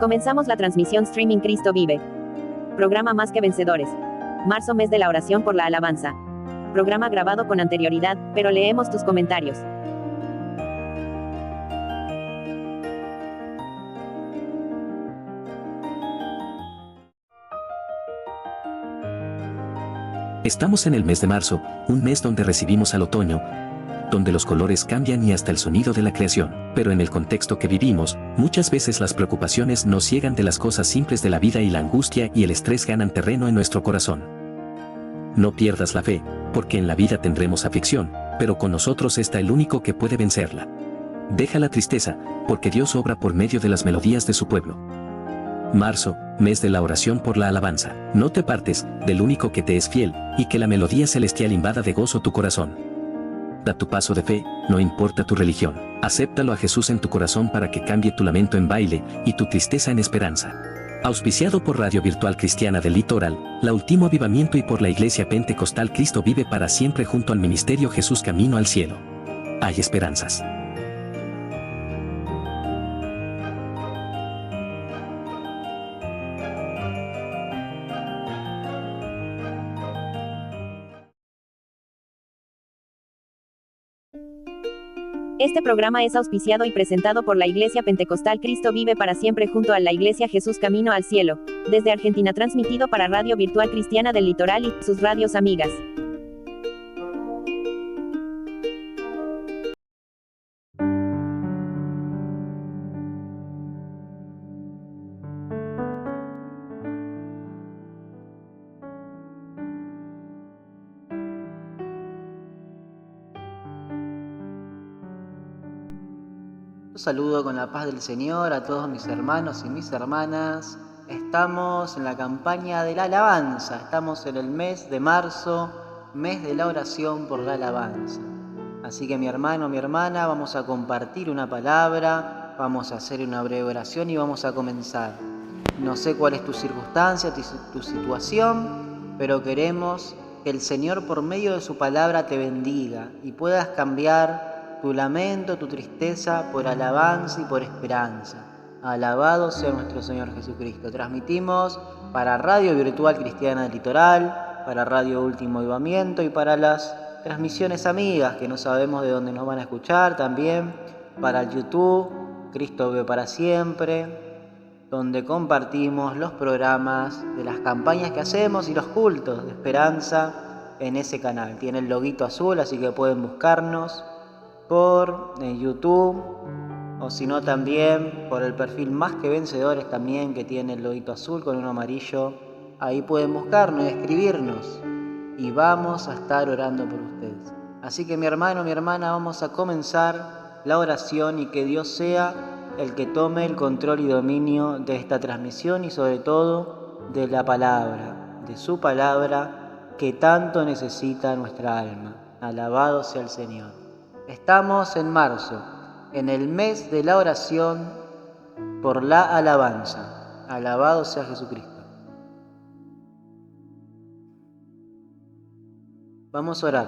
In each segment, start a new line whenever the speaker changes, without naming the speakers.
Comenzamos la transmisión streaming Cristo Vive. Programa Más que Vencedores. Marzo, mes de la oración por la alabanza. Programa grabado con anterioridad, pero leemos tus comentarios.
Estamos en el mes de marzo, un mes donde recibimos al otoño, donde los colores cambian y hasta el sonido de la creación. Pero en el contexto que vivimos, muchas veces las preocupaciones nos ciegan de las cosas simples de la vida y la angustia y el estrés ganan terreno en nuestro corazón. No pierdas la fe, porque en la vida tendremos aflicción, pero con nosotros está el único que puede vencerla. Deja la tristeza, porque Dios obra por medio de las melodías de su pueblo. Marzo, mes de la oración por la alabanza. No te partes del único que te es fiel, y que la melodía celestial invada de gozo tu corazón. Da tu paso de fe, no importa tu religión. Acéptalo a Jesús en tu corazón para que cambie tu lamento en baile y tu tristeza en esperanza. Auspiciado por Radio Virtual Cristiana del Litoral, La Último Avivamiento y por la Iglesia Pentecostal Cristo Vive para Siempre junto al Ministerio Jesús Camino al Cielo. Hay esperanzas.
Este programa es auspiciado y presentado por la Iglesia Pentecostal Cristo Vive para Siempre junto a la Iglesia Jesús Camino al Cielo, desde Argentina transmitido para Radio Virtual Cristiana del Litoral y sus radios amigas.
Saludo con la paz del Señor a todos mis hermanos y mis hermanas. Estamos en la campaña de la alabanza, estamos en el mes de marzo, mes de la oración por la alabanza. Así que mi hermano, mi hermana, vamos a compartir una palabra, vamos a hacer una breve oración y vamos a comenzar. No sé cuál es tu circunstancia, tu situación, pero queremos que el Señor por medio de su palabra te bendiga y puedas cambiar tu lamento, tu tristeza por alabanza y por esperanza. Alabado sea nuestro Señor Jesucristo. Transmitimos para Radio Virtual Cristiana del Litoral, para Radio Último Avivamiento y para las transmisiones amigas que no sabemos de dónde nos van a escuchar, también para el YouTube, Cristo Vive para Siempre, donde compartimos los programas de las campañas que hacemos y los cultos de esperanza en ese canal. Tiene el loguito azul, así que pueden buscarnos por YouTube o si no también por el perfil Más que Vencedores también, que tiene el loguito azul con uno amarillo. Ahí pueden buscarnos y escribirnos y vamos a estar orando por ustedes. Así que mi hermano, mi hermana, vamos a comenzar la oración y que Dios sea el que tome el control y dominio de esta transmisión y sobre todo de la palabra, de su palabra que tanto necesita nuestra alma. Alabado sea el Señor. Estamos en marzo, en el mes de la oración por la alabanza. Alabado sea Jesucristo. Vamos a orar.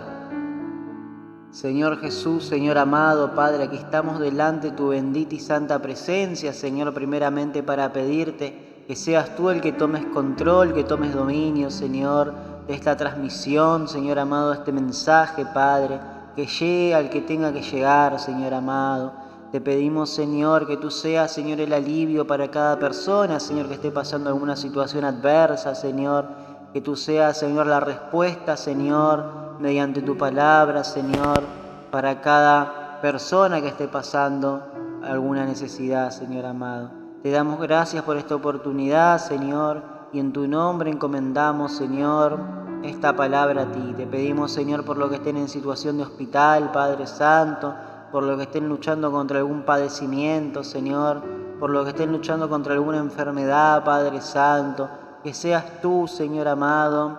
Señor Jesús, Señor amado, Padre, aquí estamos delante de tu bendita y santa presencia, Señor, primeramente para pedirte que seas tú el que tomes control, que tomes dominio, Señor, de esta transmisión, Señor amado, de este mensaje, Padre, que llegue al que tenga que llegar, Señor amado. Te pedimos, Señor, que tú seas, Señor, el alivio para cada persona, Señor, que esté pasando alguna situación adversa, Señor. Que tú seas, Señor, la respuesta, Señor, mediante tu palabra, Señor, para cada persona que esté pasando alguna necesidad, Señor amado. Te damos gracias por esta oportunidad, Señor, y en tu nombre encomendamos, Señor, esta palabra a ti. Te pedimos, Señor, por lo que estén en situación de hospital, Padre Santo, por lo que estén luchando contra algún padecimiento, Señor, por lo que estén luchando contra alguna enfermedad, Padre Santo, que seas tú, Señor amado,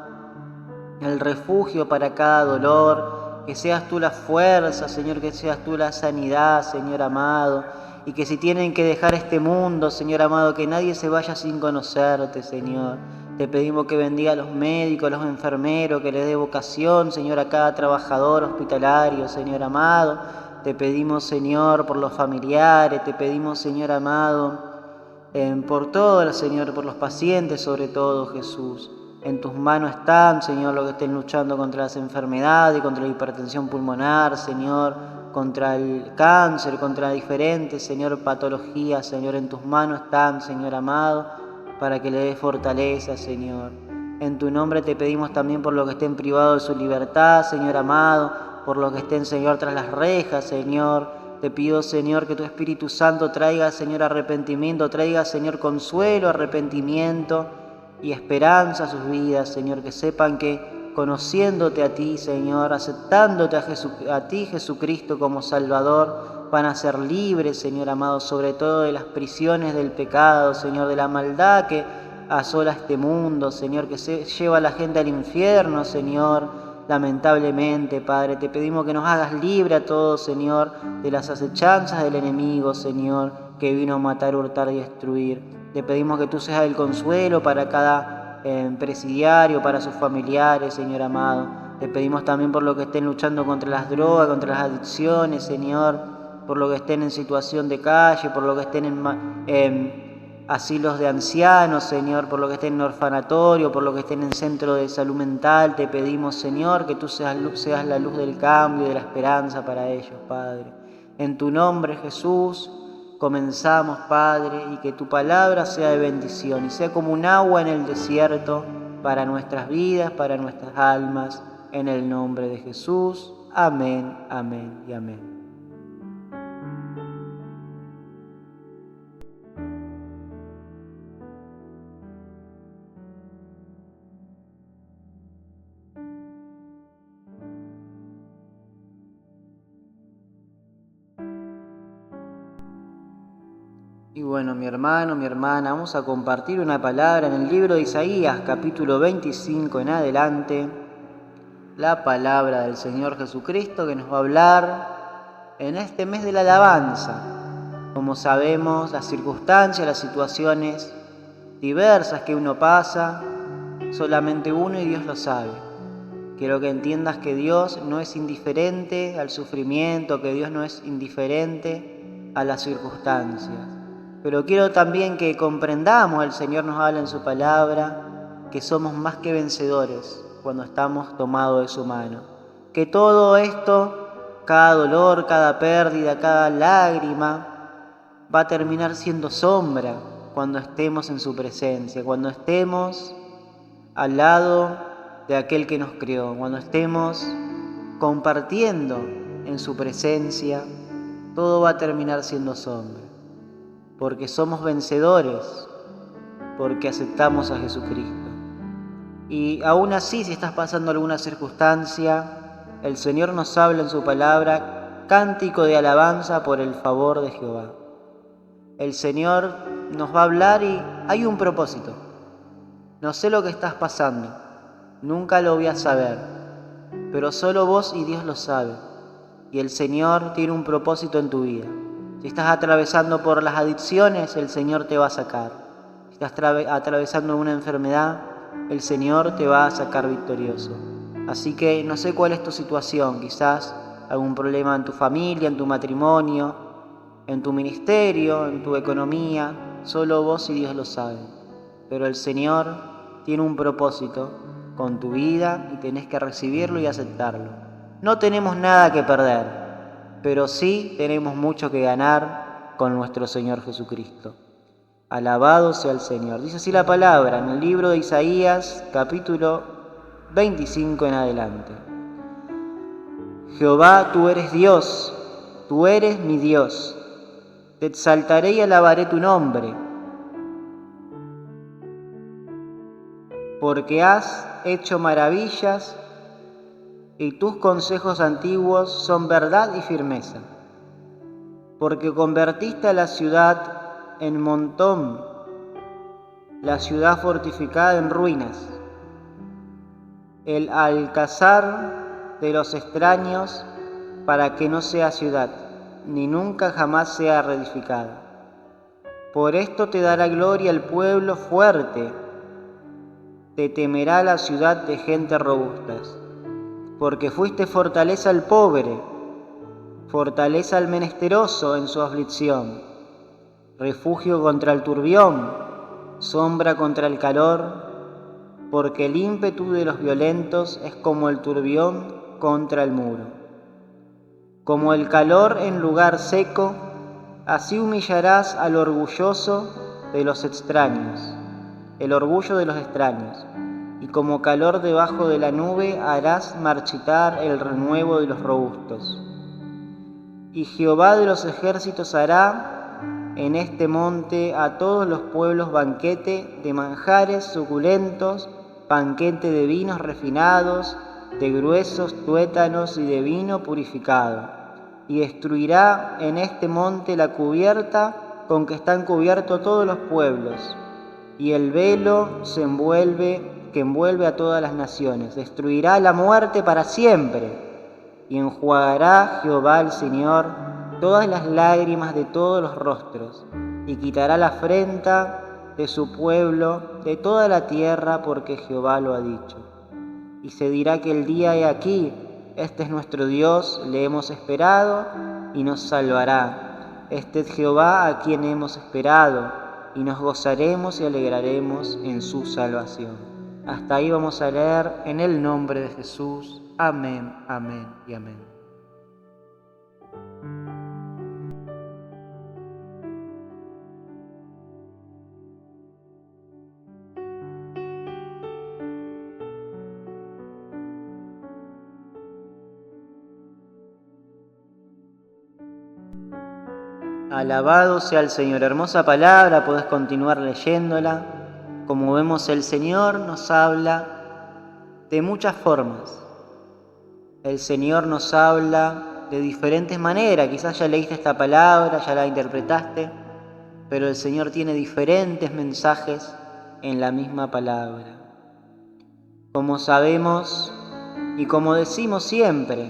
el refugio para cada dolor, que seas tú la fuerza, Señor, que seas tú la sanidad, Señor amado, y que si tienen que dejar este mundo, Señor amado, que nadie se vaya sin conocerte, Señor. Te pedimos que bendiga a los médicos, a los enfermeros, que le dé vocación, Señor, a cada trabajador hospitalario, Señor amado. Te pedimos, Señor, por los familiares, te pedimos, Señor amado, por todos, Señor, por los pacientes sobre todo, Jesús. En tus manos están, Señor, los que estén luchando contra las enfermedades, contra la hipertensión pulmonar, Señor, contra el cáncer, contra diferentes, Señor, patologías, Señor. En tus manos están, Señor amado, para que le des fortaleza, Señor. En tu nombre te pedimos también por los que estén privados de su libertad, Señor amado, por los que estén, Señor, tras las rejas, Señor. Te pido, Señor, que tu Espíritu Santo traiga, Señor, arrepentimiento, traiga, Señor, consuelo, arrepentimiento y esperanza a sus vidas, Señor, que sepan que conociéndote a ti, Señor, aceptándote a ti, Jesucristo, como Salvador, van a ser libres, Señor amado, sobre todo de las prisiones del pecado, Señor, de la maldad que asola este mundo, Señor, que se lleva a la gente al infierno, Señor. Lamentablemente, Padre, te pedimos que nos hagas libre a todos, Señor, de las acechanzas del enemigo, Señor, que vino a matar, hurtar y destruir. Te pedimos que tú seas el consuelo para cada presidiario, para sus familiares, Señor amado. Te pedimos también por los que estén luchando contra las drogas, contra las adicciones, Señor, por los que estén en situación de calle, por los que estén en asilos de ancianos, Señor, por lo que estén en orfanatorio, por lo que estén en centro de salud mental. Te pedimos, Señor, que tú seas la luz del cambio y de la esperanza para ellos, Padre. En tu nombre, Jesús, comenzamos, Padre, y que tu palabra sea de bendición y sea como un agua en el desierto para nuestras vidas, para nuestras almas, en el nombre de Jesús. Amén, amén y amén. Y bueno, mi hermano, mi hermana, vamos a compartir una palabra en el libro de Isaías, capítulo 25 en adelante. La palabra del Señor Jesucristo que nos va a hablar en este mes de la alabanza. Como sabemos, las circunstancias, las situaciones diversas que uno pasa, solamente uno y Dios lo sabe. Quiero que entiendas que Dios no es indiferente al sufrimiento, que Dios no es indiferente a las circunstancias. Pero quiero también que comprendamos, el Señor nos habla en su palabra, que somos más que vencedores cuando estamos tomados de su mano. Que todo esto, cada dolor, cada pérdida, cada lágrima, va a terminar siendo sombra cuando estemos en su presencia, cuando estemos al lado de aquel que nos creó, cuando estemos compartiendo en su presencia, todo va a terminar siendo sombra. Porque somos vencedores, porque aceptamos a Jesucristo. Y aún así, si estás pasando alguna circunstancia, el Señor nos habla en su palabra, cántico de alabanza por el favor de Jehová. El Señor nos va a hablar y hay un propósito. No sé lo que estás pasando, nunca lo voy a saber, pero solo vos y Dios lo saben. Y el Señor tiene un propósito en tu vida. Si estás atravesando por las adicciones, el Señor te va a sacar. Si estás atravesando una enfermedad, el Señor te va a sacar victorioso. Así que no sé cuál es tu situación, quizás algún problema en tu familia, en tu matrimonio, en tu ministerio, en tu economía, solo vos y Dios lo saben. Pero el Señor tiene un propósito con tu vida y tenés que recibirlo y aceptarlo. No tenemos nada que perder, pero sí tenemos mucho que ganar con nuestro Señor Jesucristo. Alabado sea el Señor. Dice así la palabra en el libro de Isaías, capítulo 25 en adelante. Jehová, tú eres Dios, tú eres mi Dios. Te exaltaré y alabaré tu nombre, porque has hecho maravillas y tus consejos antiguos son verdad y firmeza. Porque convertiste a la ciudad en montón, la ciudad fortificada en ruinas, el alcázar de los extraños, para que no sea ciudad, ni nunca jamás sea reedificada. Por esto te dará gloria el pueblo fuerte, te temerá la ciudad de gente robustas. Porque fuiste fortaleza al pobre, fortaleza al menesteroso en su aflicción. refugio contra el turbión, sombra contra el calor, porque el ímpetu de los violentos es como el turbión contra el muro. Como el calor en lugar seco, así humillarás al orgulloso de los extraños, el orgullo de los extraños, y como calor debajo de la nube harás marchitar el renuevo de los robustos. Y Jehová de los ejércitos hará en este monte a todos los pueblos banquete de manjares suculentos, banquete de vinos refinados, de gruesos tuétanos y de vino purificado. Y destruirá en este monte la cubierta con que están cubiertos todos los pueblos, y el velo que envuelve a todas las naciones. Destruirá la muerte para siempre. Y enjuagará Jehová el Señor todas las lágrimas de todos los rostros, y quitará la afrenta de su pueblo de toda la tierra, porque Jehová lo ha dicho. Y se dirá que el día he aquí, este es nuestro Dios, le hemos esperado y nos salvará. Este es Jehová a quien hemos esperado, y nos gozaremos y alegraremos en su salvación. Hasta ahí vamos a leer en el nombre de Jesús. Amén, amén y amén. Alabado sea el Señor. Hermosa palabra, podés continuar leyéndola. Como vemos, el Señor nos habla de muchas formas. El Señor nos habla de diferentes maneras. Quizás ya leíste esta palabra, ya la interpretaste, pero el Señor tiene diferentes mensajes en la misma palabra. Como sabemos y como decimos siempre,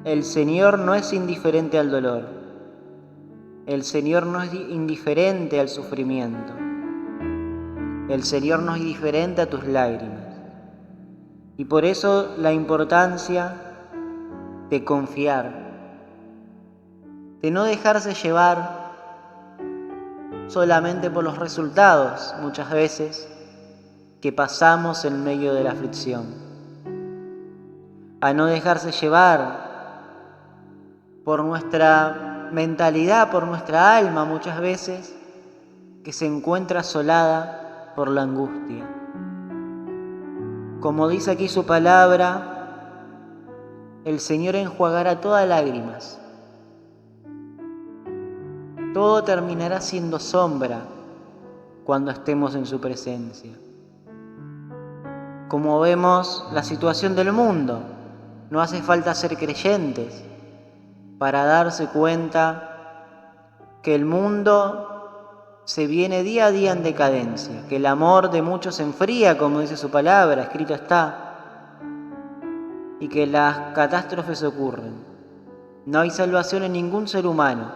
el Señor no es indiferente al dolor. El Señor no es indiferente al sufrimiento. El Señor no es indiferente a tus lágrimas. Y por eso la importancia de confiar, de no dejarse llevar solamente por los resultados, muchas veces, que pasamos en medio de la aflicción. A no dejarse llevar por nuestra mentalidad, por nuestra alma, muchas veces, que se encuentra asolada por la angustia. Como dice aquí su palabra, el Señor enjuagará todas lágrimas. Todo terminará siendo sombra cuando estemos en su presencia. Como vemos la situación del mundo, no hace falta ser creyentes para darse cuenta que el mundo se viene día a día en decadencia, que el amor de muchos se enfría, como dice su palabra, escrito está, y que las catástrofes ocurren. No hay salvación en ningún ser humano.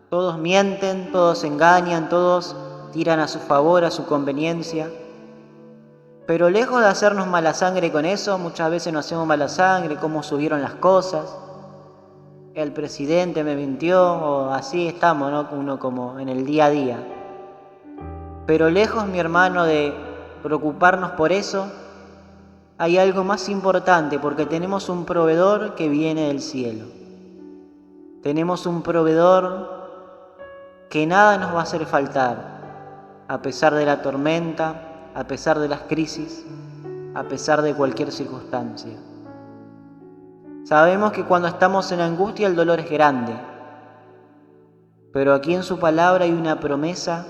Todos mienten, todos engañan, todos tiran a su favor, a su conveniencia. Pero lejos de hacernos mala sangre con eso, muchas veces nos hacemos mala sangre, cómo subieron las cosas. El presidente me mintió, o así estamos, ¿no? Uno como en el día a día. Pero lejos, mi hermano, de preocuparnos por eso, hay algo más importante, porque tenemos un proveedor que viene del cielo. Tenemos un proveedor que nada nos va a hacer faltar, a pesar de la tormenta, a pesar de las crisis, a pesar de cualquier circunstancia. Sabemos que cuando estamos en angustia el dolor es grande, pero aquí en su palabra hay una promesa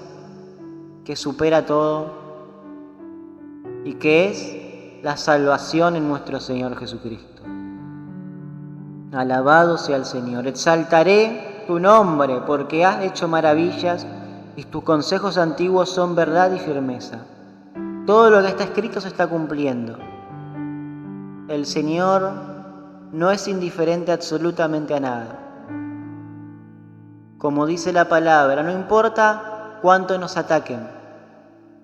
que supera todo y que es la salvación en nuestro Señor Jesucristo. Alabado sea el Señor. Exaltaré tu nombre porque has hecho maravillas y tus consejos antiguos son verdad y firmeza. Todo lo que está escrito se está cumpliendo. El Señor no es indiferente absolutamente a nada. Como dice la palabra, no importa cuánto nos ataquen,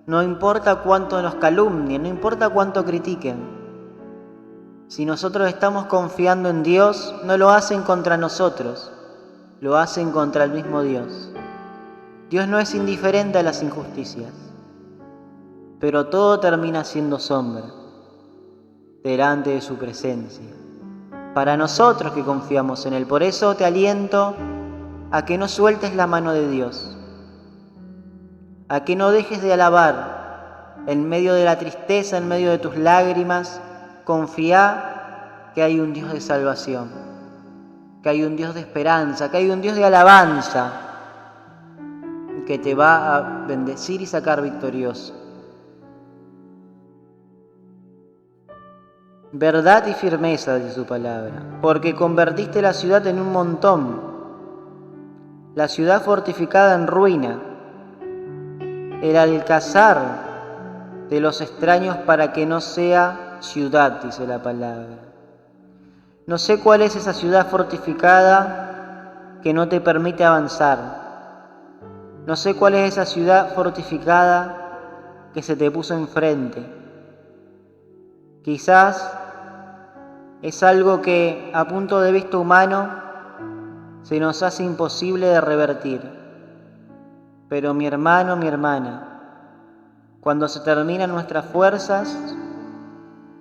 no importa cuánto nos calumnien, no importa cuánto critiquen. Si nosotros estamos confiando en Dios, no lo hacen contra nosotros, lo hacen contra el mismo Dios. Dios no es indiferente a las injusticias, pero todo termina siendo sombra delante de su presencia, para nosotros que confiamos en Él. Por eso te aliento a que no sueltes la mano de Dios, a que no dejes de alabar en medio de la tristeza, en medio de tus lágrimas. Confía que hay un Dios de salvación, que hay un Dios de esperanza, que hay un Dios de alabanza, que te va a bendecir y sacar victorioso. Verdad y firmeza de su palabra, porque convertiste la ciudad en un montón, la ciudad fortificada en ruina, el alcázar de los extraños para que no sea ciudad, dice la palabra. No sé cuál es esa ciudad fortificada que no te permite avanzar. No sé cuál es esa ciudad fortificada que se te puso enfrente. Quizás es algo que a punto de vista humano se nos hace imposible de revertir. Pero mi hermano, mi hermana, cuando se terminan nuestras fuerzas,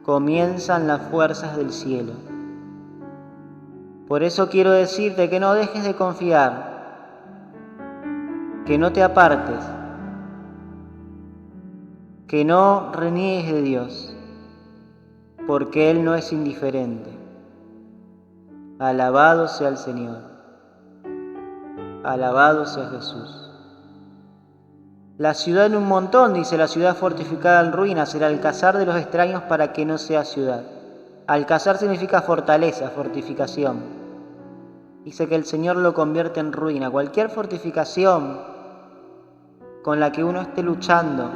comienzan las fuerzas del cielo. Por eso quiero decirte que no dejes de confiar, que no te apartes, que no reniegues de Dios, porque Él no es indiferente. Alabado sea el Señor, alabado sea Jesús. La ciudad en un montón, dice, la ciudad fortificada en ruinas, el alcázar de los extraños para que no sea ciudad. Alcázar significa fortaleza, fortificación. Dice que el Señor lo convierte en ruina. Cualquier fortificación con la que uno esté luchando,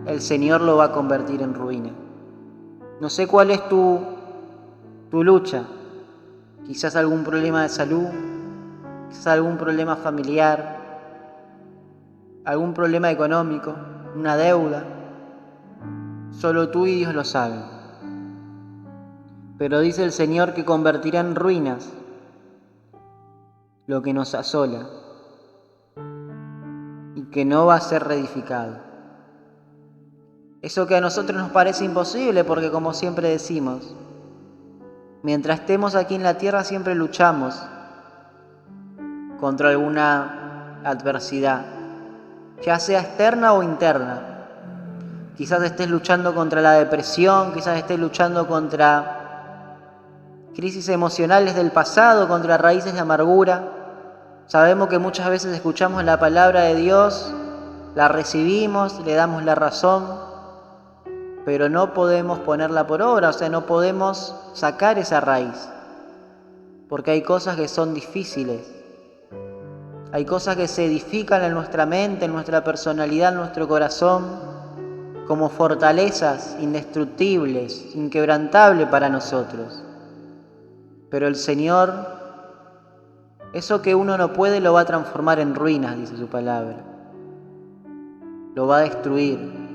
el Señor lo va a convertir en ruina. No sé cuál es tu lucha. Quizás algún problema de salud, quizás algún problema familiar, algún problema económico, una deuda. Solo tú y Dios lo saben. Pero dice el Señor que convertirá en ruinas lo que nos asola y que no va a ser reedificado. Eso que a nosotros nos parece imposible, porque como siempre decimos, mientras estemos aquí en la tierra siempre luchamos contra alguna adversidad, ya sea externa o interna. Quizás estés luchando contra la depresión, quizás estés luchando contra crisis emocionales del pasado, contra raíces de amargura. Sabemos que muchas veces escuchamos la palabra de Dios, la recibimos, le damos la razón, pero no podemos ponerla por obra, o sea, no podemos sacar esa raíz, porque hay cosas que son difíciles. Hay cosas que se edifican en nuestra mente, en nuestra personalidad, en nuestro corazón, como fortalezas indestructibles, inquebrantables para nosotros. Pero el Señor, eso que uno no puede, lo va a transformar en ruinas, dice su palabra. Lo va a destruir.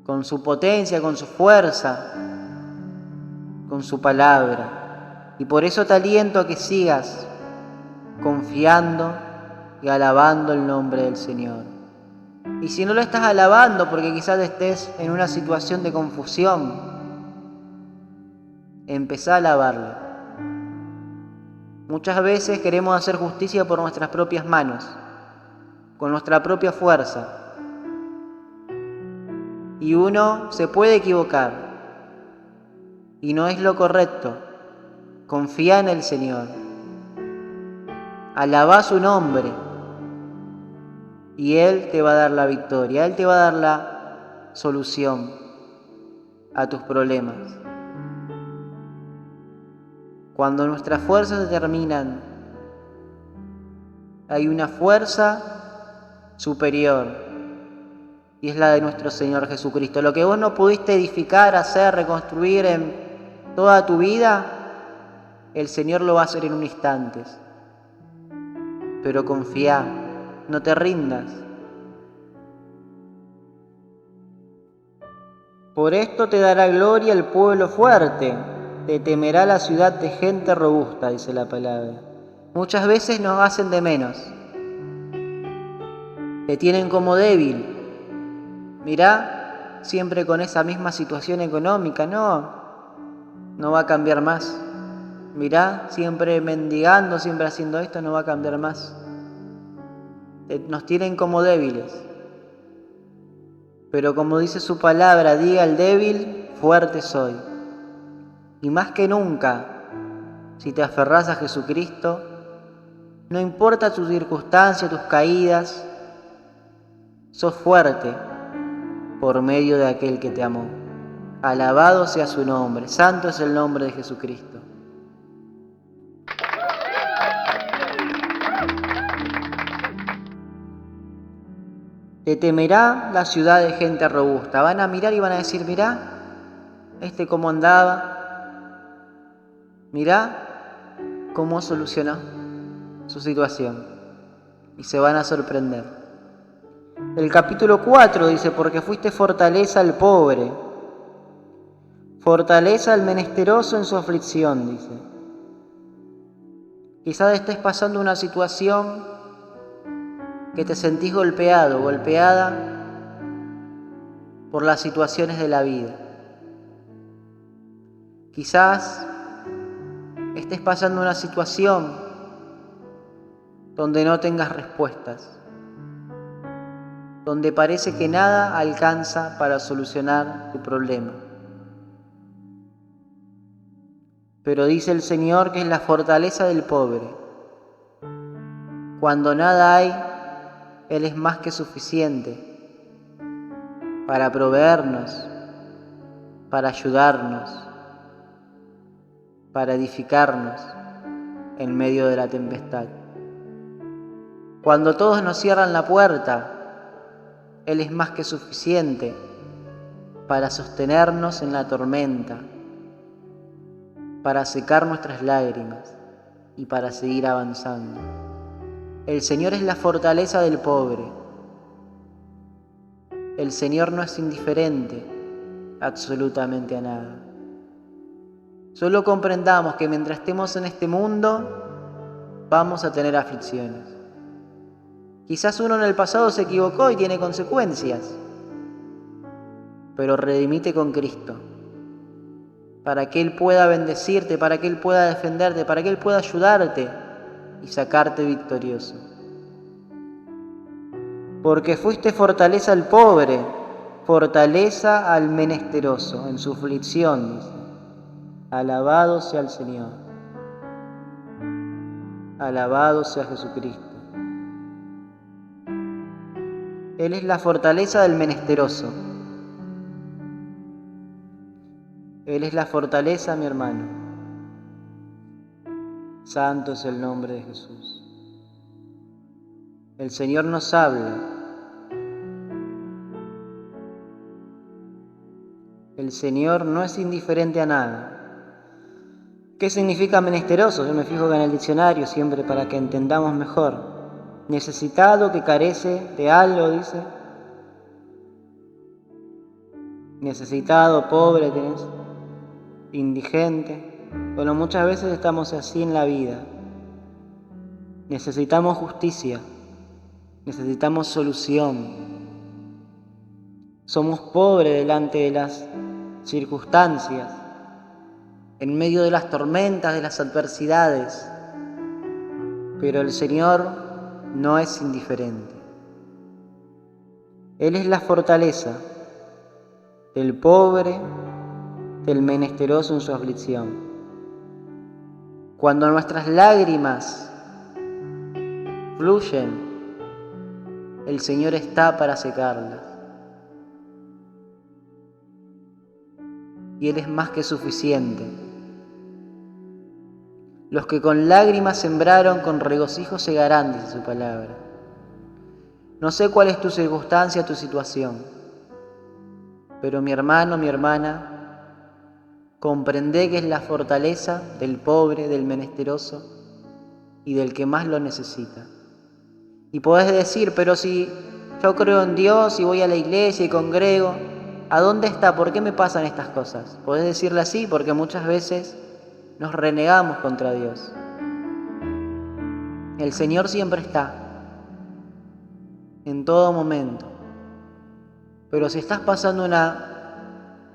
Con su potencia, con su fuerza, con su palabra. Y por eso te aliento a que sigas confiando y alabando el nombre del Señor. Y si no lo estás alabando porque quizás estés en una situación de confusión, empezá a alabarlo. Muchas veces queremos hacer justicia por nuestras propias manos, con nuestra propia fuerza. Y uno se puede equivocar, y no es lo correcto. Confía en el Señor. Alabá su nombre y Él te va a dar la victoria, Él te va a dar la solución a tus problemas. Cuando nuestras fuerzas se terminan, hay una fuerza superior y es la de nuestro Señor Jesucristo. Lo que vos no pudiste edificar, hacer, reconstruir en toda tu vida, el Señor lo va a hacer en un instante. Pero confía, no te rindas. Por esto te dará gloria el pueblo fuerte, te temerá la ciudad de gente robusta, dice la palabra. Muchas veces nos hacen de menos, Te tienen como débil. Mirá, siempre con esa misma situación económica, no va a cambiar más. Mirá, siempre mendigando, siempre haciendo esto, no va a cambiar más. Nos tienen como débiles. Pero como dice su palabra, diga el débil, fuerte soy. Y más que nunca, si te aferrás a Jesucristo, no importa tus circunstancias, tus caídas, sos fuerte por medio de aquel que te amó. Alabado sea su nombre, santo es el nombre de Jesucristo. Te temerá la ciudad de gente robusta. Van a mirar y van a decir, mirá, cómo andaba, mirá cómo solucionó su situación. Y se van a sorprender. El capítulo 4 dice, porque fuiste fortaleza al pobre, fortaleza al menesteroso en su aflicción, dice. Quizás estés pasando una situación que te sentís golpeado, golpeada por las situaciones de la vida. Quizás estés pasando una situación donde no tengas respuestas, donde parece que nada alcanza para solucionar tu problema. Pero dice el Señor que es la fortaleza del pobre. Cuando nada hay, Él es más que suficiente para proveernos, para ayudarnos, para edificarnos en medio de la tempestad. Cuando todos nos cierran la puerta, Él es más que suficiente para sostenernos en la tormenta, para secar nuestras lágrimas y para seguir avanzando. El Señor es la fortaleza del pobre. El Señor no es indiferente absolutamente a nada. Solo comprendamos que mientras estemos en este mundo, vamos a tener aflicciones. Quizás uno en el pasado se equivocó y tiene consecuencias, pero redimite con Cristo, para que Él pueda bendecirte, para que Él pueda defenderte, para que Él pueda ayudarte y sacarte victorioso. Porque fuiste fortaleza al pobre, fortaleza al menesteroso en su aflicción, dice. Alabado sea el Señor. Alabado sea Jesucristo. Él es la fortaleza del menesteroso. Él es la fortaleza, mi hermano. Santo es el nombre de Jesús. El Señor nos habla. El Señor no es indiferente a nada. ¿Qué significa menesteroso? Yo me fijo en el diccionario siempre para que entendamos mejor. Necesitado, que carece de algo, dice. Necesitado, pobre, tenés. Indigente. Bueno, muchas veces estamos así en la vida. Necesitamos justicia. Necesitamos solución. Somos pobres delante de las circunstancias, en medio de las tormentas, de las adversidades. Pero el Señor no es indiferente. Él es la fortaleza del pobre, del menesteroso en su aflicción. Cuando nuestras lágrimas fluyen, el Señor está para secarlas. Y Él es más que suficiente. Los que con lágrimas sembraron, con regocijo segarán, dice su palabra. No sé cuál es tu circunstancia, tu situación, pero mi hermano, mi hermana, comprende que es la fortaleza del pobre, del menesteroso y del que más lo necesita. Y podés decir, pero si yo creo en Dios y voy a la iglesia y congrego, ¿a dónde está? ¿Por qué me pasan estas cosas? Podés decirle así porque muchas veces nos renegamos contra Dios. El Señor siempre está. en todo momento. Pero si estás pasando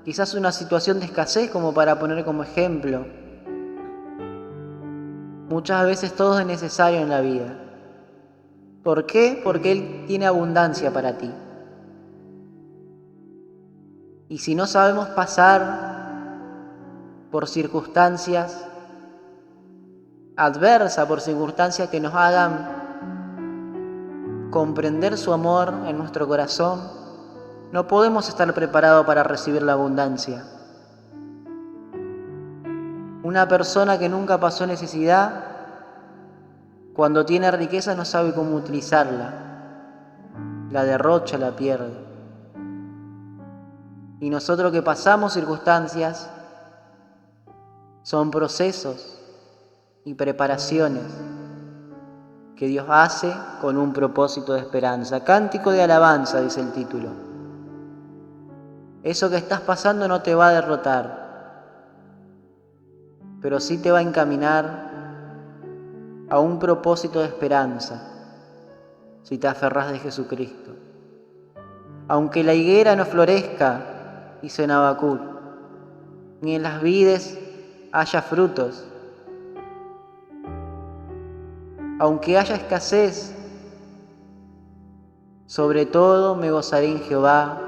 quizás una situación de escasez, como para poner como ejemplo, muchas veces todo es necesario en la vida. ¿Por qué? Porque Él tiene abundancia para ti. Y si no sabemos pasar por circunstancias adversas, por circunstancias que nos hagan comprender su amor en nuestro corazón, no podemos estar preparados para recibir la abundancia. Una persona que nunca pasó necesidad, cuando tiene riqueza no sabe cómo utilizarla, la derrocha, la pierde. Y nosotros que pasamos circunstancias, son procesos y preparaciones que Dios hace con un propósito de esperanza. Cántico de alabanza, dice el título. Eso que estás pasando no te va a derrotar, pero sí te va a encaminar a un propósito de esperanza, si te aferrás de Jesucristo. Aunque la higuera no florezca, dice en Habacuc, ni en las vides haya frutos, aunque haya escasez, sobre todo me gozaré en Jehová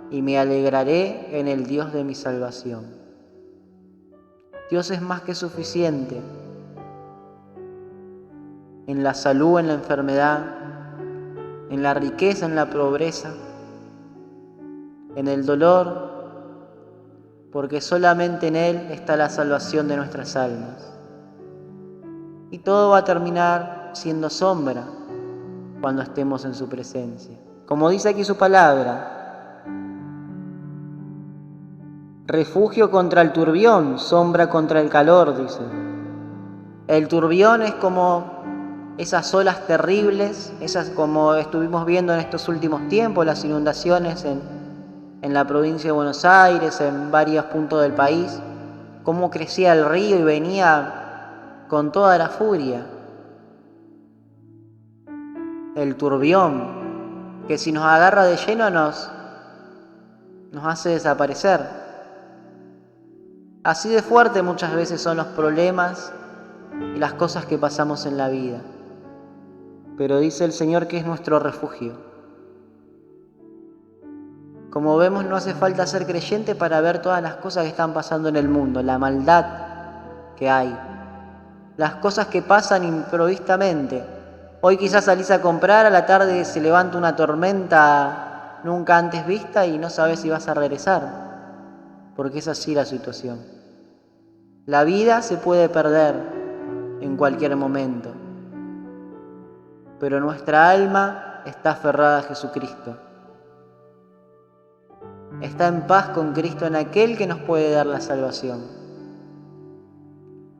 y me alegraré en el Dios de mi salvación. Dios es más que suficiente en la salud, en la enfermedad, en la riqueza, en la pobreza, en el dolor, porque solamente en Él está la salvación de nuestras almas. Y todo va a terminar siendo sombra cuando estemos en su presencia. Como dice aquí su palabra, refugio contra el turbión, sombra contra el calor, dice. El turbión es como esas olas terribles, esas como estuvimos viendo en estos últimos tiempos, las inundaciones en la provincia de Buenos Aires, en varios puntos del país, cómo crecía el río y venía con toda la furia. El turbión, que si nos agarra de lleno nos hace desaparecer. Así de fuerte muchas veces son los problemas y las cosas que pasamos en la vida. Pero dice el Señor que es nuestro refugio. Como vemos, no hace falta ser creyente para ver todas las cosas que están pasando en el mundo, la maldad que hay, las cosas que pasan improvistamente. Hoy quizás salís a comprar, a la tarde se levanta una tormenta nunca antes vista y no sabes si vas a regresar, porque es así la situación. La vida se puede perder en cualquier momento, pero nuestra alma está aferrada a Jesucristo. Está en paz con Cristo, en aquel que nos puede dar la salvación.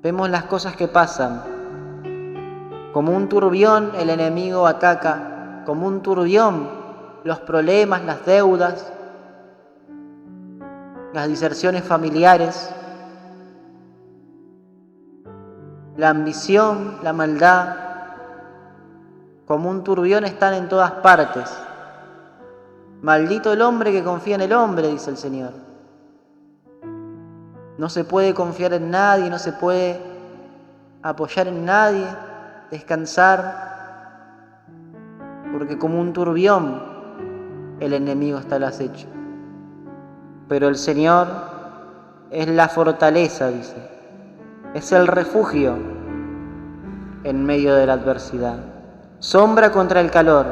Vemos las cosas que pasan. Como un turbión el enemigo ataca, como un turbión los problemas, las deudas, las diserciones familiares, la ambición, la maldad, como un turbión están en todas partes. Maldito el hombre que confía en el hombre, dice el Señor. No se puede confiar en nadie, no se puede apoyar en nadie, descansar, porque como un turbión el enemigo está al acecho. Pero el Señor es la fortaleza, dice. Es el refugio en medio de la adversidad. Sombra contra el calor.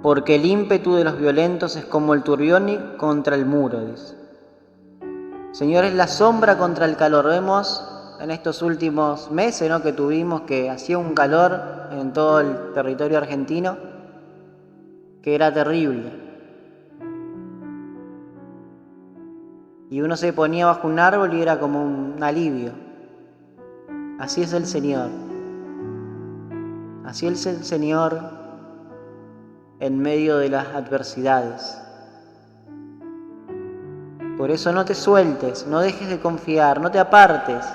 Porque el ímpetu de los violentos es como el turbión contra el muro, dice. Señor, es la sombra contra el calor. Vemos en estos últimos meses, ¿no?, que tuvimos que hacía un calor en todo el territorio argentino que era terrible. Y uno se ponía bajo un árbol y era como un alivio. Así es el Señor. Así es el Señor en medio de las adversidades. Por eso no te sueltes, no dejes de confiar, no te apartes.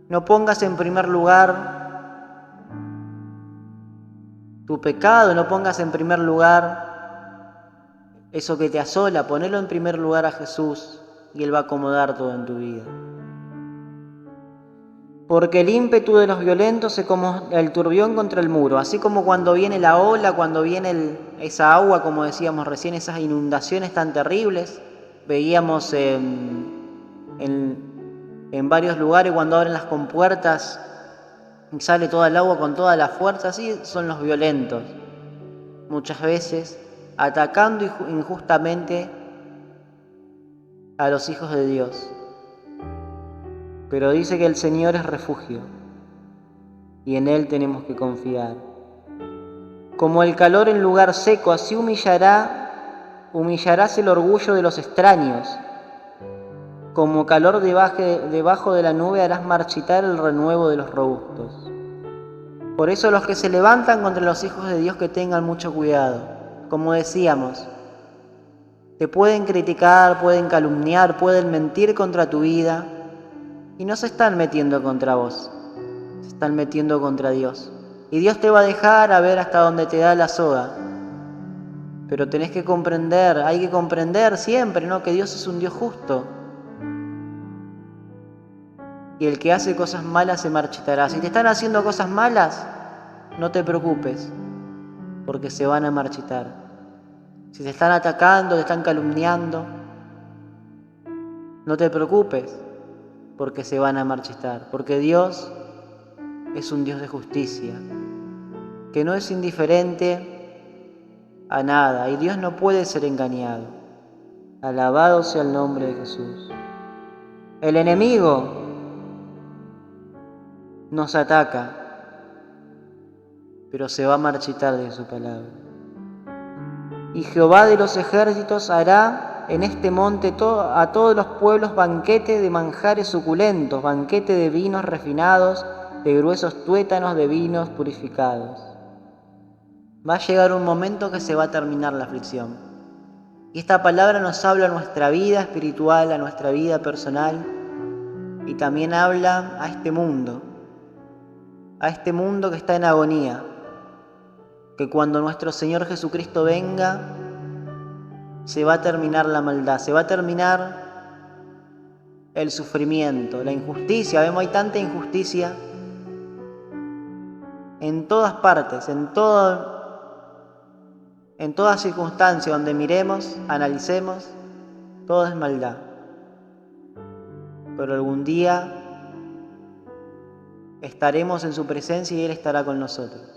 No pongas en primer lugar tu pecado, no pongas en primer lugar eso que te asola, ponelo en primer lugar a Jesús y Él va a acomodar todo en tu vida. Porque el ímpetu de los violentos es como el turbión contra el muro, así como cuando viene la ola, cuando viene esa agua, como decíamos recién, esas inundaciones tan terribles. Veíamos en varios lugares cuando abren las compuertas y sale toda el agua con toda la fuerza, así son los violentos. Muchas veces atacando injustamente a los hijos de Dios. Pero dice que el Señor es refugio y en Él tenemos que confiar. Como el calor en lugar seco, así humillarás el orgullo de los extraños. Como calor debajo de la nube harás marchitar el renuevo de los robustos. Por eso los que se levantan contra los hijos de Dios que tengan mucho cuidado. Como decíamos, te pueden criticar, pueden calumniar, pueden mentir contra tu vida y no se están metiendo contra vos, se están metiendo contra Dios. Y Dios te va a dejar a ver hasta donde te da la soga. Pero tenés que comprender, hay que comprender siempre, ¿no?, que Dios es un Dios justo. Y el que hace cosas malas se marchitará. Si te están haciendo cosas malas, no te preocupes, porque se van a marchitar. Si te están atacando, te están calumniando, no te preocupes, porque se van a marchitar. Porque Dios es un Dios de justicia, que no es indiferente a nada, y Dios no puede ser engañado. Alabado sea el nombre de Jesús. El enemigo nos ataca, pero se va a marchitar de su palabra. Y Jehová de los ejércitos hará en este monte a todos los pueblos banquete de manjares suculentos, banquete de vinos refinados, de gruesos tuétanos, de vinos purificados. Va a llegar un momento que se va a terminar la aflicción. Y esta palabra nos habla a nuestra vida espiritual, a nuestra vida personal, y también habla a este mundo que está en agonía, que cuando nuestro Señor Jesucristo venga, se va a terminar la maldad, se va a terminar el sufrimiento, la injusticia. Vemos, hay tanta injusticia en todas partes, en toda circunstancia donde miremos, analicemos, todo es maldad. Pero algún día estaremos en su presencia y Él estará con nosotros.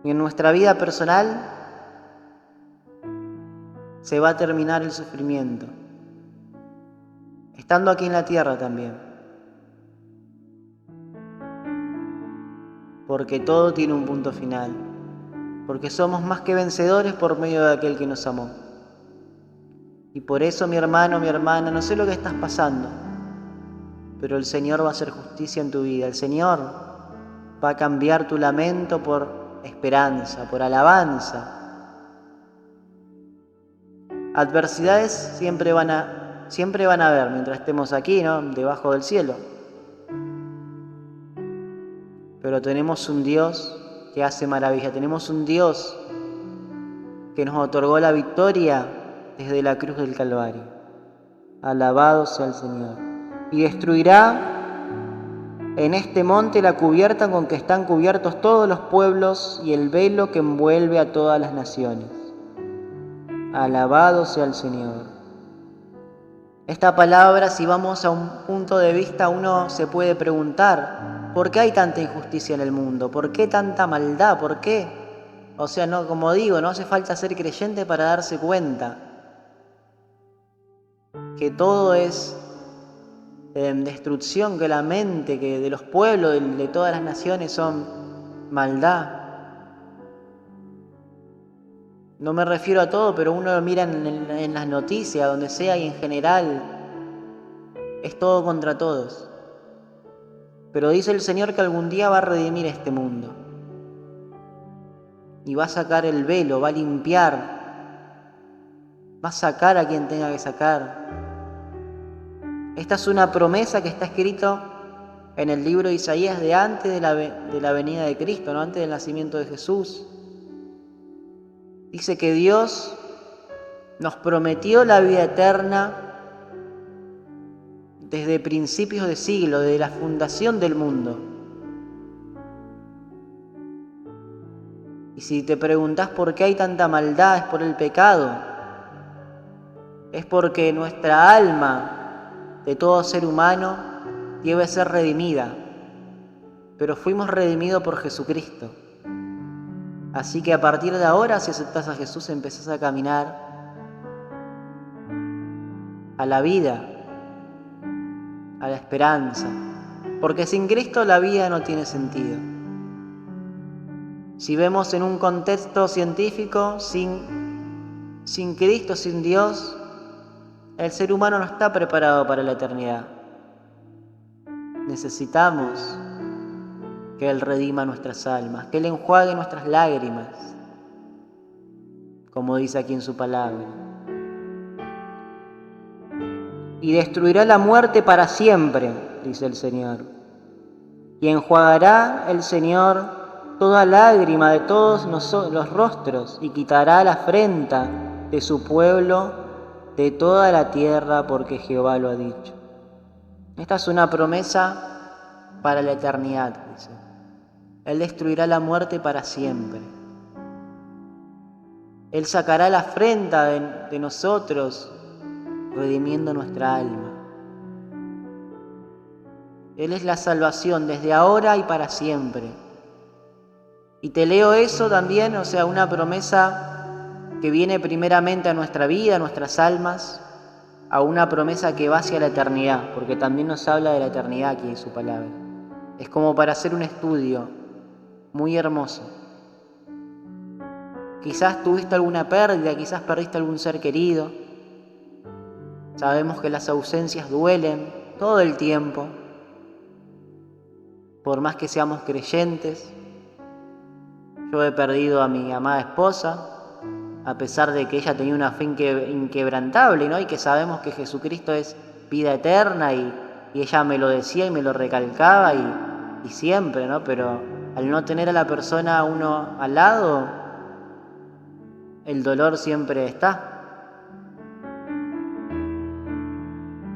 Y en nuestra vida personal se va a terminar el sufrimiento, estando aquí en la tierra también. Porque todo tiene un punto final, porque somos más que vencedores por medio de aquel que nos amó. Y por eso, mi hermano, mi hermana, no sé lo que estás pasando, pero el Señor va a hacer justicia en tu vida. El Señor va a cambiar tu lamento por esperanza, por alabanza. Adversidades siempre van a haber mientras estemos aquí, ¿no?, debajo del cielo. Pero tenemos un Dios que hace maravilla, tenemos un Dios que nos otorgó la victoria desde la cruz del Calvario. Alabado sea el Señor. Y destruirá en este monte la cubierta con que están cubiertos todos los pueblos y el velo que envuelve a todas las naciones. Alabado sea el Señor. Esta palabra, si vamos a un punto de vista, uno se puede preguntar, ¿por qué hay tanta injusticia en el mundo? ¿Por qué tanta maldad? ¿Por qué? O sea, no, como digo, no hace falta ser creyente para darse cuenta que todo es destrucción, que la mente, que de los pueblos, de todas las naciones son maldad. No me refiero a todo, pero uno lo mira en las noticias, donde sea, y en general es todo contra todos. Pero dice el Señor que algún día va a redimir este mundo y va a sacar el velo, va a limpiar, va a sacar a quien tenga que sacar. Esta es una promesa que está escrito en el libro de Isaías de antes de la venida de Cristo, ¿no? Antes del nacimiento de Jesús. Dice que Dios nos prometió la vida eterna desde principios de siglo, desde la fundación del mundo. Y si te preguntás por qué hay tanta maldad, es por el pecado. Es porque nuestra alma de todo ser humano debe ser redimida. Pero fuimos redimidos por Jesucristo. Así que a partir de ahora, si aceptás a Jesús, empezás a caminar a la vida, a la esperanza. Porque sin Cristo la vida no tiene sentido. Si vemos en un contexto científico, sin Cristo, sin Dios, el ser humano no está preparado para la eternidad. Necesitamos que Él redima nuestras almas, que Él enjuague nuestras lágrimas, como dice aquí en su palabra. Y destruirá la muerte para siempre, dice el Señor. Y enjuagará el Señor toda lágrima de todos los rostros y quitará la afrenta de su pueblo de toda la tierra, porque Jehová lo ha dicho. Esta es una promesa para la eternidad, dice. Él destruirá la muerte para siempre. Él sacará la afrenta de nosotros, redimiendo nuestra alma. Él es la salvación desde ahora y para siempre. Y te leo eso también, o sea, una promesa que viene primeramente a nuestra vida, a nuestras almas, a una promesa que va hacia la eternidad, porque también nos habla de la eternidad aquí en su palabra. Es como para hacer un estudio muy hermoso. Quizás tuviste alguna pérdida, quizás perdiste algún ser querido. Sabemos que las ausencias duelen todo el tiempo, por más que seamos creyentes. Yo he perdido a mi amada esposa, a pesar de que ella tenía una fe inquebrantable, ¿no? Y que sabemos que Jesucristo es vida eterna, y ella me lo decía y me lo recalcaba y siempre, ¿no? Pero al no tener a la persona a uno al lado, el dolor siempre está.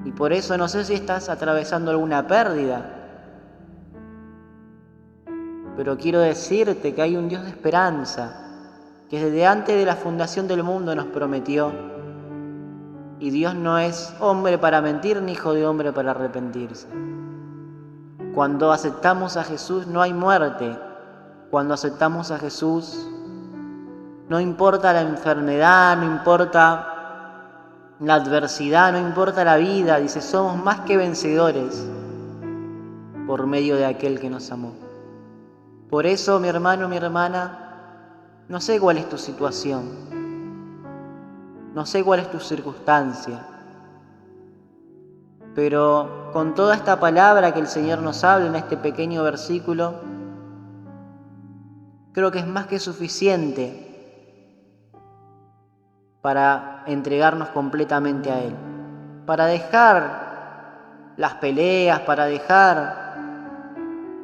Y por eso no sé si estás atravesando alguna pérdida, pero quiero decirte que hay un Dios de esperanza, que desde antes de la fundación del mundo nos prometió. Y Dios no es hombre para mentir, ni hijo de hombre para arrepentirse. Cuando aceptamos a Jesús no hay muerte. Cuando aceptamos a Jesús, no importa la enfermedad, no importa la adversidad, no importa la vida. Dice, somos más que vencedores por medio de aquel que nos amó. Por eso, mi hermano, mi hermana, no sé cuál es tu situación, no sé cuál es tu circunstancia, pero con toda esta palabra que el Señor nos habla en este pequeño versículo, creo que es más que suficiente para entregarnos completamente a Él, para dejar las peleas, para dejar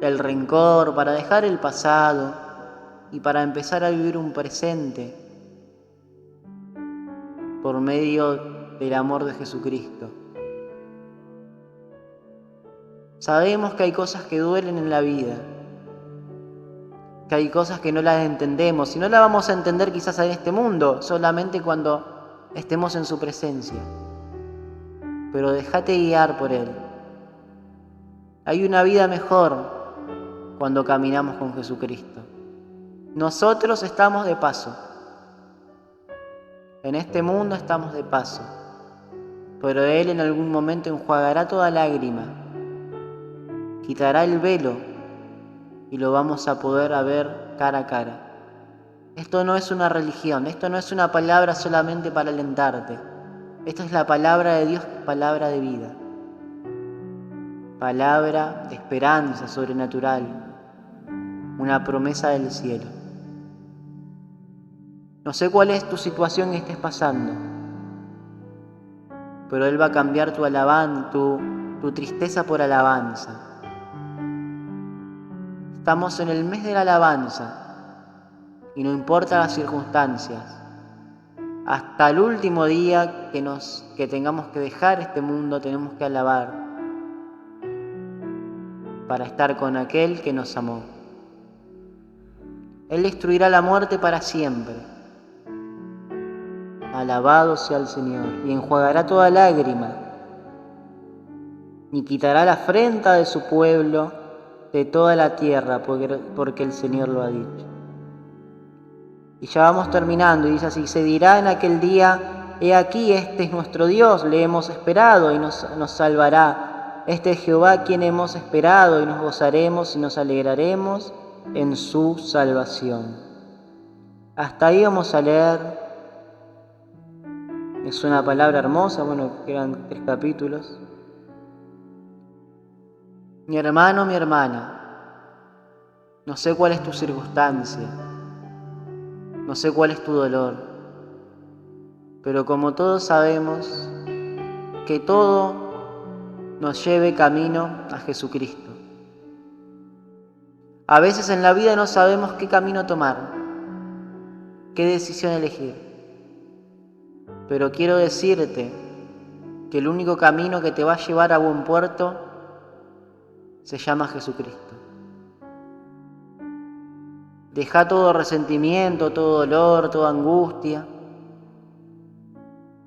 el rencor, para dejar el pasado y para empezar a vivir un presente por medio del amor de Jesucristo. Sabemos que hay cosas que duelen en la vida, que hay cosas que no las entendemos, y no las vamos a entender quizás en este mundo, solamente cuando estemos en su presencia. Pero déjate guiar por Él. Hay una vida mejor cuando caminamos con Jesucristo. Nosotros estamos de paso. En este mundo estamos de paso. Pero Él en algún momento enjuagará toda lágrima, quitará el velo y lo vamos a poder ver cara a cara. Esto no es una religión, esto no es una palabra solamente para alentarte. Esto es la palabra de Dios, palabra de vida. Palabra de esperanza sobrenatural. Una promesa del cielo. No sé cuál es tu situación que estés pasando, pero Él va a cambiar tu tristeza por alabanza. Estamos en el mes de la alabanza y no importa las circunstancias, hasta el último día que tengamos que dejar este mundo, tenemos que alabar para estar con aquel que nos amó. Él destruirá la muerte para siempre. Alabado sea el Señor, y enjuagará toda lágrima, y quitará la afrenta de su pueblo de toda la tierra, porque el Señor lo ha dicho. Y ya vamos terminando, y dice así: se dirá en aquel día: he aquí, este es nuestro Dios, le hemos esperado y nos salvará. Este es Jehová quien hemos esperado, y nos gozaremos y nos alegraremos en su salvación. Hasta ahí vamos a leer. Es una palabra hermosa, quedan 3 capítulos. Mi hermano, mi hermana, no sé cuál es tu circunstancia, no sé cuál es tu dolor, pero como todos sabemos, que todo nos lleve camino a Jesucristo. A veces en la vida no sabemos qué camino tomar, qué decisión elegir. Pero quiero decirte que el único camino que te va a llevar a buen puerto se llama Jesucristo. Deja todo resentimiento, todo dolor, toda angustia,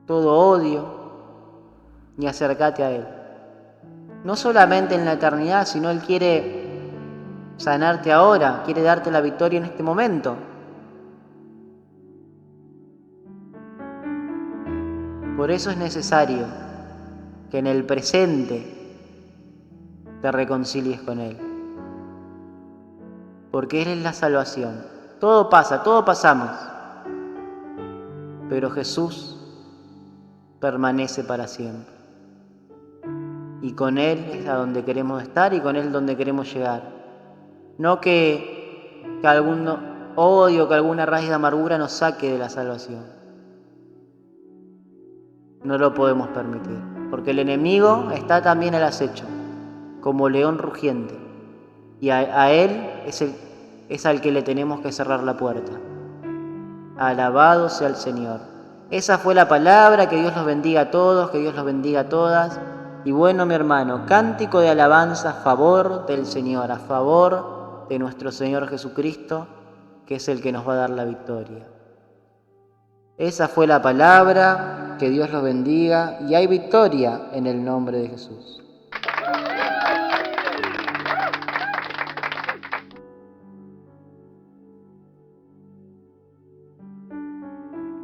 todo odio y acércate a Él. No solamente en la eternidad, sino Él quiere sanarte ahora, quiere darte la victoria en este momento. Por eso es necesario que en el presente te reconcilies con Él. Porque Él es la salvación. Todo pasa, todo pasamos. Pero Jesús permanece para siempre. Y con Él es a donde queremos estar y con Él donde queremos llegar. No que algún odio, que alguna raíz de amargura nos saque de la salvación. No lo podemos permitir, porque el enemigo está también al acecho, como león rugiente, y a él es al que le tenemos que cerrar la puerta. Alabado sea el Señor. Esa fue la palabra. Que Dios los bendiga a todos, que Dios los bendiga a todas. Y bueno, mi hermano, cántico de alabanza a favor del Señor, a favor de nuestro Señor Jesucristo, que es el que nos va a dar la victoria. Esa fue la palabra. Que Dios los bendiga y hay victoria en el nombre de Jesús.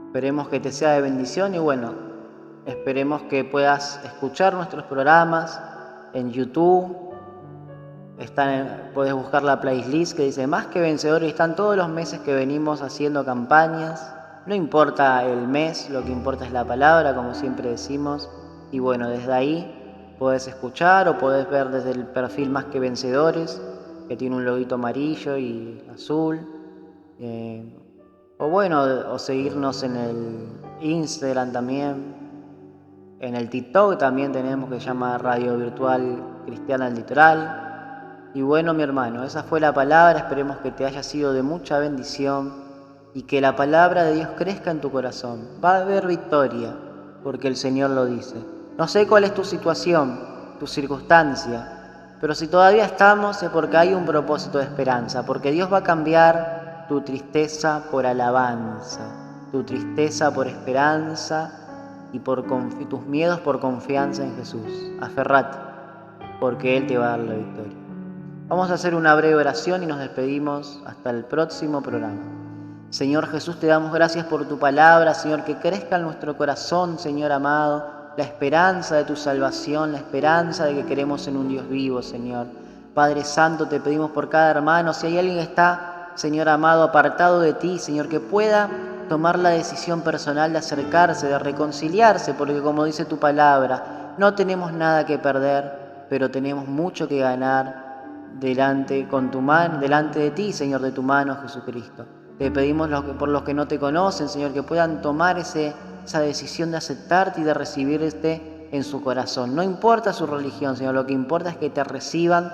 Esperemos que te sea de bendición y esperemos que puedas escuchar nuestros programas en YouTube. Puedes buscar la playlist que dice Más que Vencedores y están todos los meses que venimos haciendo campañas. No importa el mes, lo que importa es la palabra, como siempre decimos. Y desde ahí podés escuchar o podés ver desde el perfil Más que Vencedores, que tiene un loguito amarillo y azul. O seguirnos en el Instagram también. En el TikTok también tenemos, que se llama Radio Virtual Cristiana del Litoral. Y mi hermano, esa fue la palabra. Esperemos que te haya sido de mucha bendición. Y que la palabra de Dios crezca en tu corazón. Va a haber victoria, porque el Señor lo dice. No sé cuál es tu situación, tu circunstancia, pero si todavía estamos es porque hay un propósito de esperanza, porque Dios va a cambiar tu tristeza por alabanza, tu tristeza por esperanza y tus miedos por confianza en Jesús. Aferrate, porque Él te va a dar la victoria. Vamos a hacer una breve oración y nos despedimos hasta el próximo programa. Señor Jesús, te damos gracias por tu palabra, Señor, que crezca en nuestro corazón, Señor amado, la esperanza de tu salvación, la esperanza de que creemos en un Dios vivo, Señor. Padre Santo, te pedimos por cada hermano, si hay alguien que está, Señor amado, apartado de ti, Señor, que pueda tomar la decisión personal de acercarse, de reconciliarse, porque como dice tu palabra, no tenemos nada que perder, pero tenemos mucho que ganar delante de ti, Señor, de tu mano, Jesucristo. Te pedimos por los que no te conocen, Señor, que puedan tomar esa decisión de aceptarte y de recibirte en su corazón. No importa su religión, Señor, lo que importa es que te reciban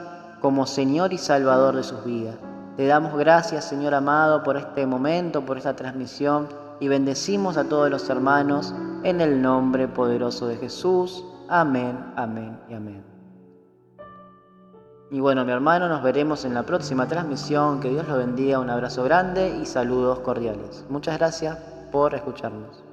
como Señor y Salvador de sus vidas. Te damos gracias, Señor amado, por este momento, por esta transmisión, y bendecimos a todos los hermanos en el nombre poderoso de Jesús. Amén, amén y amén. Y bueno, mi hermano, nos veremos en la próxima transmisión. Que Dios los bendiga, un abrazo grande y saludos cordiales. Muchas gracias por escucharnos.